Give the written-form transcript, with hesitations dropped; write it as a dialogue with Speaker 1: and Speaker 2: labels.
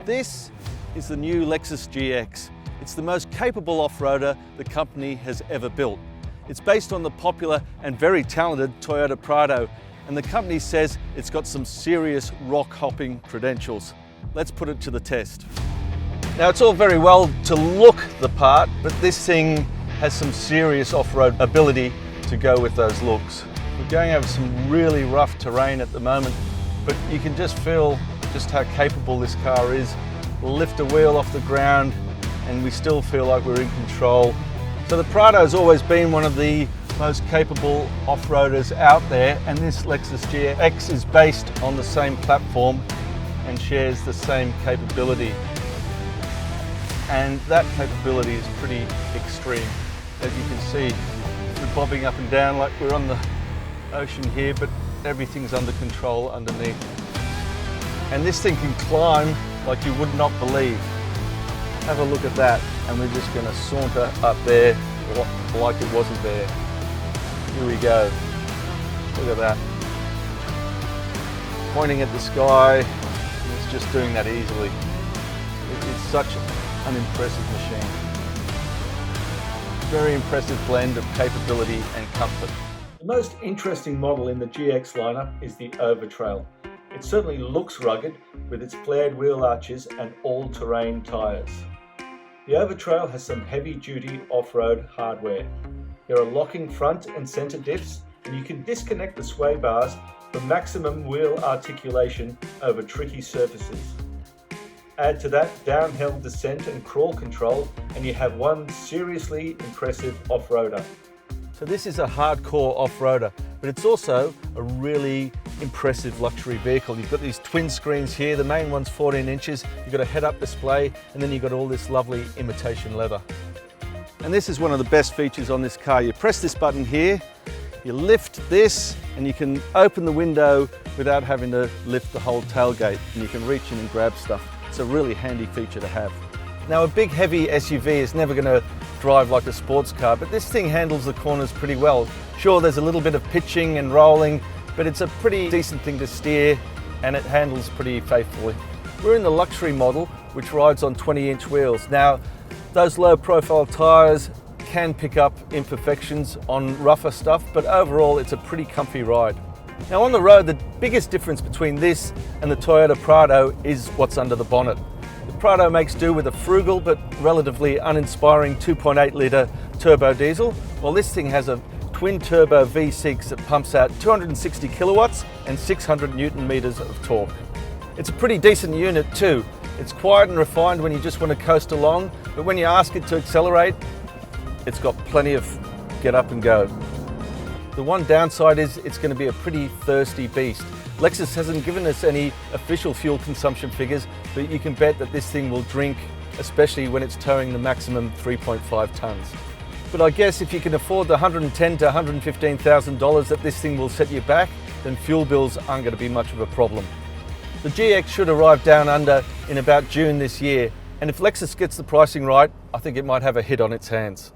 Speaker 1: This is the new Lexus GX. It's the most capable off-roader the company has ever built. It's based on the popular and very talented Toyota Prado, and the company says it's got some serious rock-hopping credentials. Let's put it to the test. Now, it's all very well to look the part, but this thing has some serious off-road ability to go with those looks. We're going over some really rough terrain at the moment, but you can just feel just how capable this car is. We'll lift a wheel off the ground and we still feel like we're in control. So the Prado's always been one of the most capable off-roaders out there, and this Lexus GX is based on the same platform and shares the same capability. And that capability is pretty extreme. As you can see, we're bobbing up and down like we're on the ocean here, but everything's under control underneath. And this thing can climb like you would not believe. Have a look at that, and we're just going to saunter up there like it wasn't there. Here we go. Look at that. Pointing at the sky, and it's just doing that easily. It's such an impressive machine. Very impressive blend of capability and comfort.
Speaker 2: The most interesting model in the GX lineup is the Overt Trail. It certainly looks rugged with its flared wheel arches and all-terrain tyres. The Overt Trail has some heavy-duty off-road hardware. There are locking front and centre diffs, and you can disconnect the sway bars for maximum wheel articulation over tricky surfaces. Add to that downhill descent and crawl control, and you have one seriously impressive off-roader.
Speaker 1: So this is a hardcore off-roader, but it's also a really impressive luxury vehicle. You've got these twin screens here. The main one's 14 inches. You've got a head-up display, and then you've got all this lovely imitation leather. And this is one of the best features on this car. You press this button here, you lift this, and you can open the window without having to lift the whole tailgate, and you can reach in and grab stuff. It's a really handy feature to have. Now, a big heavy SUV is never going to drive like a sports car, but this thing handles the corners pretty well. Sure, there's a little bit of pitching and rolling, but it's a pretty decent thing to steer, and it handles pretty faithfully. We're in the luxury model, which rides on 20-inch wheels. Now, those low-profile tyres can pick up imperfections on rougher stuff, but overall it's a pretty comfy ride. Now, on the road, the biggest difference between this and the Toyota Prado is what's under the bonnet. The Prado makes do with a frugal but relatively uninspiring 2.8 litre turbo diesel, while this thing has a twin-turbo V6 that pumps out 260 kilowatts and 600 newton meters of torque. It's a pretty decent unit too. It's quiet and refined when you just want to coast along, but when you ask it to accelerate, it's got plenty of get up and go. The one downside is it's going to be a pretty thirsty beast. Lexus hasn't given us any official fuel consumption figures, but you can bet that this thing will drink, especially when it's towing the maximum 3.5 tons. But I guess if you can afford the $110,000 to $115,000 that this thing will set you back, then fuel bills aren't going to be much of a problem. The GX should arrive down under in about June this year, and if Lexus gets the pricing right, I think it might have a hit on its hands.